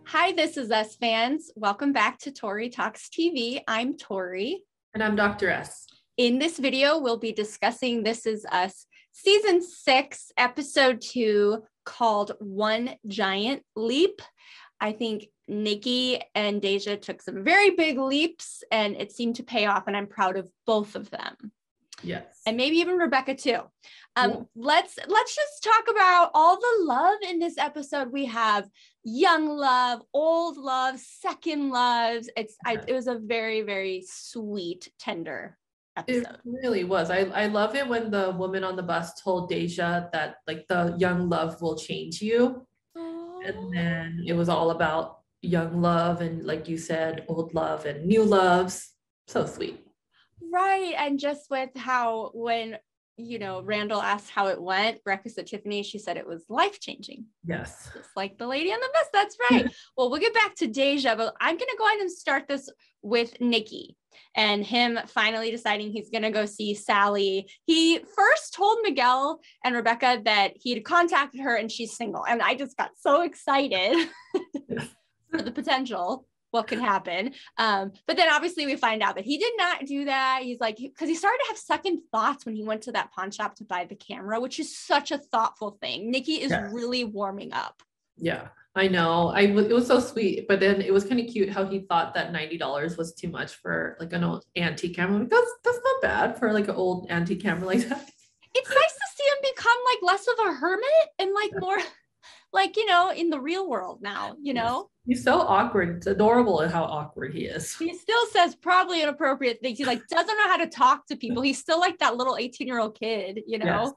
Hi, This Is Us fans. Welcome back to Tori Talks TV. I'm Tori. And I'm Dr. S. In this video, we'll be discussing This Is Us Season 6, Episode 2, called One Giant Leap. I think Nicky and Deja took some very big leaps, and it seemed to pay off, and I'm proud of both of them. Yes. And maybe even Rebecca too. Let's just talk about all the love in this episode. We have young love, old love, second loves. It was a very, very sweet, tender episode. It really was. I love it when the woman on the bus told Deja that like the young love will change you. Aww. And then it was all about young love and, like you said, old love and new loves. So sweet. Right. And just with how when Randall asked how it went, breakfast at Tiffany, she said it was life-changing. Yes. Just like the lady on the bus. That's right. Well, we'll get back to Deja, but I'm going to go ahead and start this with Nicky and him finally deciding he's going to go see Sally. He first told Miguel and Rebecca that he had contacted her and she's single. And I just got so excited for the potential. What could happen. But then obviously we find out that he did not do that. He's like, because he started to have second thoughts when he went to that pawn shop to buy the camera, which is such a thoughtful thing. Nicky is really warming up. Yeah, I know. It was so sweet, but then it was kind of cute how he thought that $90 was too much for like an old antique camera. Because that's not bad for like an old antique camera like that. It's nice to see him become like less of a hermit and like more like, in the real world now, Yes. He's so awkward. It's adorable at how awkward he is. He still says probably inappropriate things. He like doesn't know how to talk to people. He's still like that little 18-year-old kid, Yes.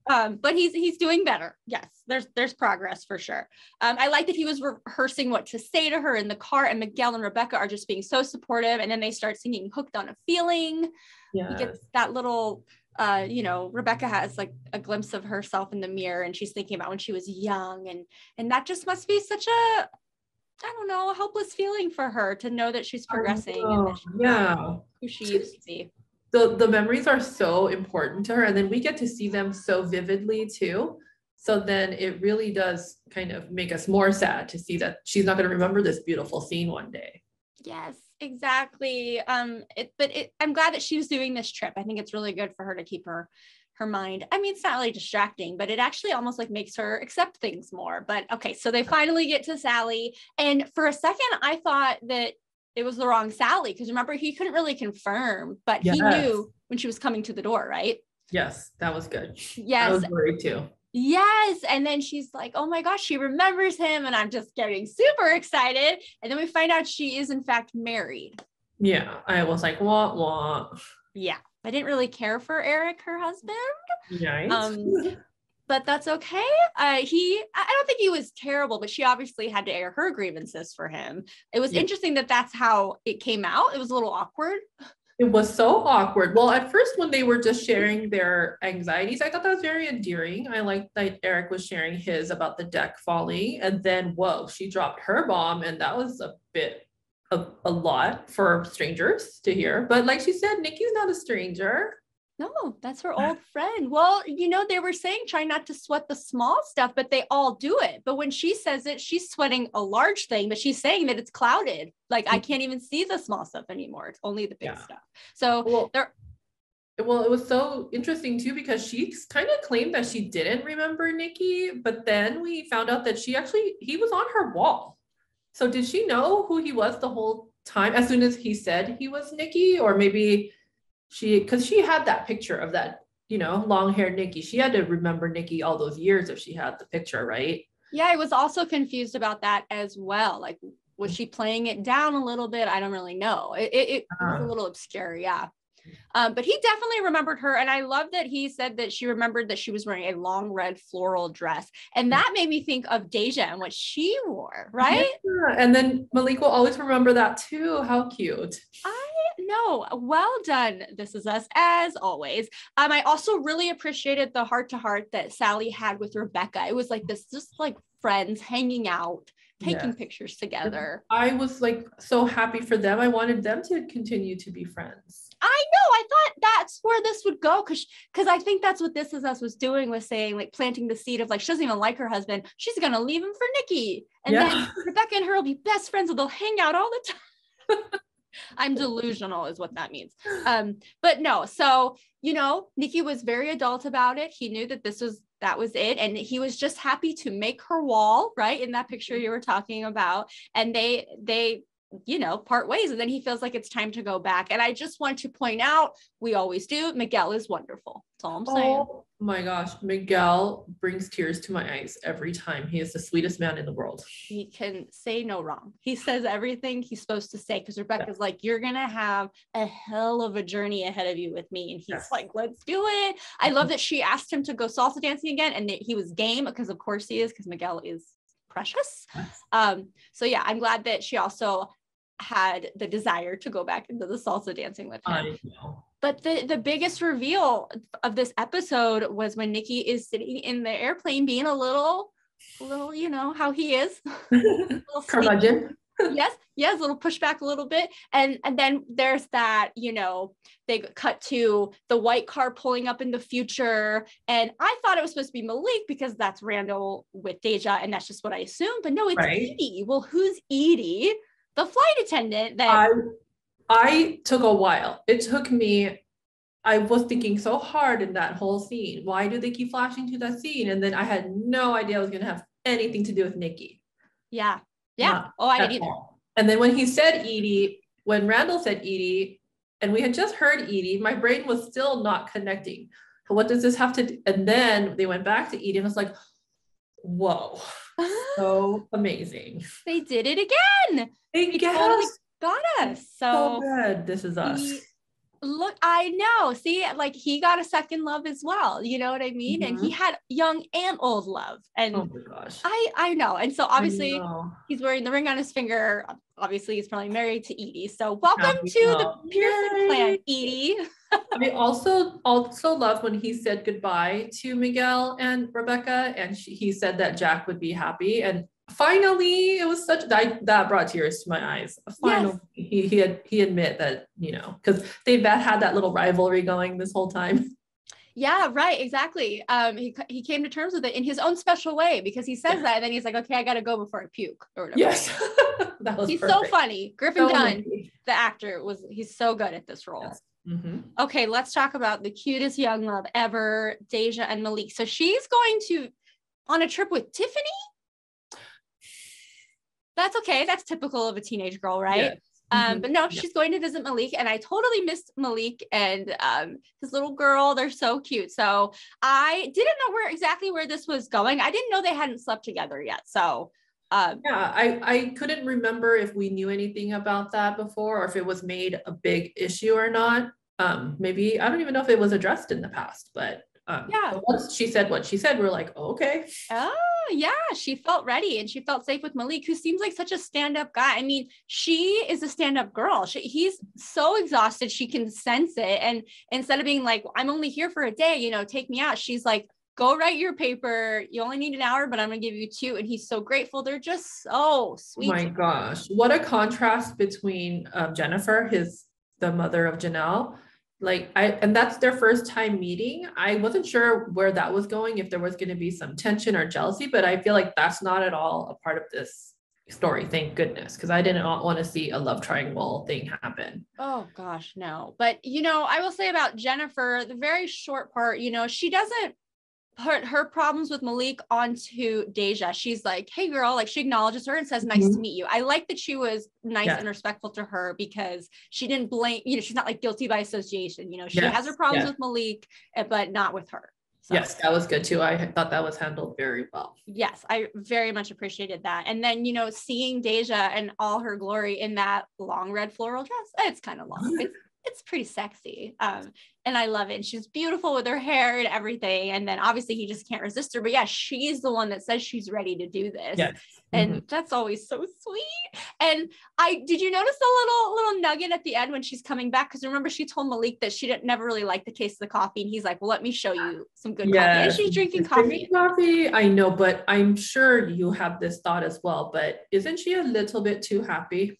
But he's doing better. Yes, there's progress for sure. I like that he was rehearsing what to say to her in the car, and Miguel and Rebecca are just being so supportive. And then they start singing "Hooked on a Feeling." Yes. He gets that little. Rebecca has like a glimpse of herself in the mirror, and she's thinking about when she was young, and that just must be such a helpless feeling for her to know that she's progressing and that she's who she used to be. The memories are so important to her, and then we get to see them so vividly too. So then it really does kind of make us more sad to see that she's not going to remember this beautiful scene one day. Yes, exactly. I'm glad that she was doing this trip. I think it's really good for her to keep her mind. I mean, it's not really distracting, but it actually almost like makes her accept things more. But okay, so they finally get to Sally. And for a second, I thought that it was the wrong Sally. Because remember, he couldn't really confirm, but he knew when she was coming to the door, right? Yes, that was good. Yes. I was worried too. Yes. And then she's like, oh my gosh, she remembers him. And I'm just getting super excited. And then we find out she is in fact married. Yeah. I was like, wah. Yeah. I didn't really care for Eric, her husband. Right. But that's okay. I don't think he was terrible, but she obviously had to air her grievances for him. It was interesting that that's how it came out. It was a little awkward. It was so awkward. Well, at first when they were just sharing their anxieties, I thought that was very endearing. I liked that Eric was sharing his about the deck falling, and then, whoa, she dropped her bomb, and that was a bit of a lot for strangers to hear. But like she said, Nicky's not a stranger. No, that's her old friend. Well, they were saying try not to sweat the small stuff, but they all do it. But when she says it, she's sweating a large thing, but she's saying that it's clouded. Like, I can't even see the small stuff anymore. It's only the big stuff. So it was so interesting too, because she kind of claimed that she didn't remember Nicky, but then we found out that he was on her wall. So did she know who he was the whole time as soon as he said he was Nicky? Or maybe because she had that picture of that, long-haired Nicky. She had to remember Nicky all those years if she had the picture, right? Yeah, I was also confused about that as well. Like, was she playing it down a little bit? I don't really know. It was a little obscure, yeah. But he definitely remembered her. And I love that he said that she remembered that she was wearing a long red floral dress. And that made me think of Deja and what she wore, right? Yeah. And then Malik will always remember that too. How cute. I know. Well done. This is us as always. I also really appreciated the heart-to-heart that Sally had with Rebecca. It was like this, just like friends hanging out, taking pictures together. I was like so happy for them. I wanted them to continue to be friends. I know. I thought that's where this would go because I think that's what This Is Us was doing, was saying, like, planting the seed of, like, she doesn't even like her husband. She's going to leave him for Nicky. And then Rebecca and her will be best friends and they'll hang out all the time. I'm delusional is what that means. But no, so, you know, Nicky was very adult about it. He knew that that was it. And he was just happy to make her wall, right? In that picture you were talking about. And they, you know, part ways. And then he feels like it's time to go back. And I just want to point out, we always do, Miguel is wonderful. That's all I'm saying. Oh my gosh. Miguel brings tears to my eyes every time. He is the sweetest man in the world. He can say no wrong. He says everything he's supposed to say, because Rebecca's like, you're going to have a hell of a journey ahead of you with me. And he's like, let's do it. I love that she asked him to go salsa dancing again. And he was game, because of course he is, because Miguel is precious. So yeah, I'm glad that she also had the desire to go back into the salsa dancing with him. I know. But the biggest reveal of this episode was when Nicky is sitting in the airplane being a little, you know, how he is. Curmudgeon. Yes, a little pushback a little bit. And then there's that, you know, they cut to the white car pulling up in the future. And I thought it was supposed to be Malik because that's Randall with Deja. And that's just what I assumed. But no, it's Edie. Well, who's Edie? The flight attendant that I took a while. It took me, I was thinking so hard in that whole scene. Why do they keep flashing to that scene? And then I had no idea it was going to have anything to do with Nicky. Yeah. I didn't either. And then when he said Edie, when Randall said Edie, and we had just heard Edie, my brain was still not connecting. What does this have to do? And then they went back to Edie and I was like, whoa, so amazing. They did it again. They totally got us. So good. This Is Us. Look, I know. See, like, he got a second love as well. You know what I mean? And he had young and old love. And oh my gosh, I know. And so obviously he's wearing the ring on his finger. Obviously he's probably married to Edie. So welcome to the Pearson clan, Edie. I also love when he said goodbye to Miguel and Rebecca, and he said that Jack would be happy. And finally, it was that brought tears to my eyes. Finally, he admit that, you know, because they've had that little rivalry going this whole time. Yeah, right. Exactly. He came to terms with it in his own special way, because he says that, and then he's like, okay, I got to go before I puke or whatever. Yes. He's so funny. Griffin Dunn, the actor, he's so good at this role. Yes. Mm-hmm. Okay, let's talk about the cutest young love ever, Deja and Malik. So she's going on a trip with Tiffany. That's okay. That's typical of a teenage girl, right? Yes. But no, she's going to visit Malik, and I totally missed Malik and his little girl. They're so cute. So I didn't know exactly where this was going. I didn't know they hadn't slept together yet. So I couldn't remember if we knew anything about that before, or if it was made a big issue or not. Maybe, I don't even know if it was addressed in the past, but once she said what she said, we're like, oh, okay. Oh yeah, she felt ready and she felt safe with Malik, who seems like such a stand-up guy. I mean, she is a stand-up girl. He's so exhausted, she can sense it. And instead of being like, I'm only here for a day, you know, take me out, she's like, go write your paper. You only need an hour, but I'm gonna give you 2. And he's so grateful. They're just so sweet. Oh my gosh, what a contrast between Jennifer, the mother of Janelle. And that's their first time meeting. I wasn't sure where that was going, if there was going to be some tension or jealousy, but I feel like that's not at all a part of this story. Thank goodness. Because I didn't want to see a love triangle thing happen. Oh gosh, no. But, you know, I will say about Jennifer, the very short part, you know, she doesn't put her problems with Malik onto Deja. She's like, hey girl, like, she acknowledges her and says, nice to meet you. I like that she was nice and respectful to her, because she didn't blame, you know, she's not like guilty by association, you know, she has her problems with Malik, but not with her. So, yes, that was good too. I thought that was handled very well. Yes, I very much appreciated that. And then, you know, seeing Deja in all her glory in that long red floral dress, it's kind of long. It's pretty sexy. And I love it. And she's beautiful with her hair and everything. And then obviously he just can't resist her. But yeah, she's the one that says she's ready to do this. Yes. And that's always so sweet. And did you notice the little nugget at the end when she's coming back? Because remember, she told Malik that she never really liked the taste of the coffee. And he's like, well, let me show you some good coffee. And she's drinking coffee. I know, but I'm sure you have this thought as well. But isn't she a little bit too happy?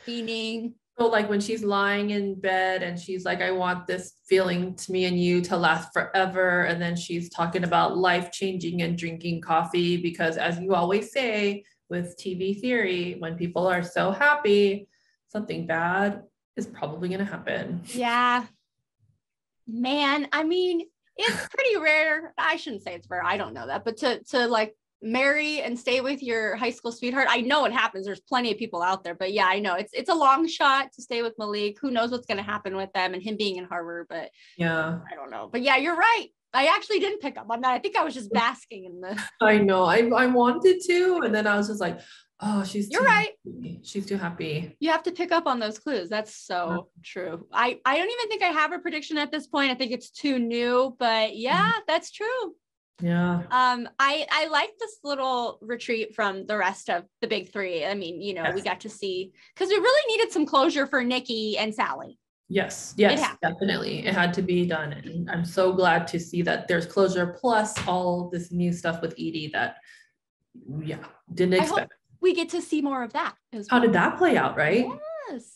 Fiending. So like when she's lying in bed and she's like, I want this feeling to me and you to last forever. And then she's talking about life changing and drinking coffee, because as you always say with TV theory, when people are so happy, something bad is probably going to happen. Yeah. Man, I mean, it's pretty rare. I shouldn't say it's rare. I don't know that, but to like marry and stay with your high school sweetheart. I know it happens. There's plenty of people out there, but yeah, I know it's a long shot to stay with Malik. Who knows what's going to happen with them and him being in Harvard, but yeah, I don't know. But yeah, you're right. I actually didn't pick up on that. I think I was just basking in the. I know. I wanted to, and then I was just like, oh, You're right. Happy. She's too happy. You have to pick up on those clues. That's so true. I don't even think I have a prediction at this point. I think it's too new, but yeah, that's true. Yeah. I like this little retreat from the rest of the big three. I mean, you know, we got to see, because we really needed some closure for Nicky and Sally. Yes, definitely. It had to be done. And I'm so glad to see that there's closure, plus all this new stuff with Edie that, didn't expect. We get to see more of that. How did that play out, right? Yes.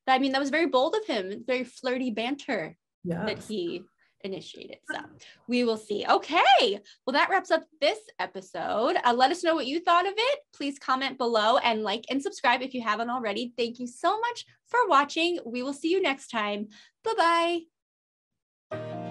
I mean, that was very bold of him. Very flirty banter that he initiated. So we will see. Okay. Well, that wraps up this episode. Let us know what you thought of it. Please comment below and like and subscribe if you haven't already. Thank you so much for watching. We will see you next time. Bye-bye.